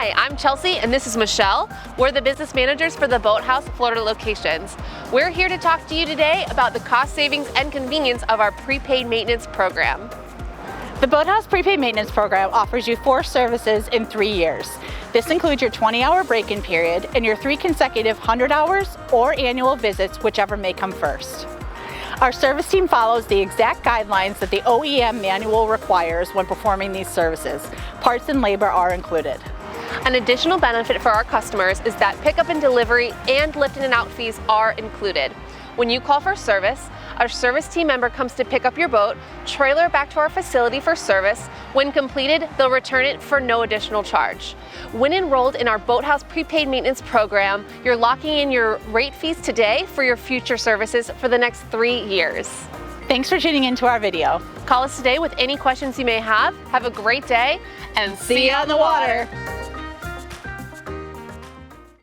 Hi, I'm Chelsea and this is Michelle. We're the business managers for the Boathouse Florida locations. We're here to talk to you today about the cost savings and convenience of our prepaid maintenance program. The Boathouse Prepaid Maintenance Program offers you 4 services in 3 years. This includes your 20-hour break-in period and your 3 consecutive 100 hours or annual visits, whichever may come first. Our service team follows the exact guidelines that the OEM manual requires when performing these services. Parts and labor are included. An additional benefit for our customers is that pickup and delivery and lift in and out fees are included. When you call for service, our service team member comes to pick up your boat, trailer back to our facility for service. When completed, they'll return it for no additional charge. When enrolled in our Boathouse Prepaid Maintenance Program, you're locking in your rate fees today for your future services for the next 3 years. Thanks for tuning into our video. Call us today with any questions you may have. Have a great day And see you on the water.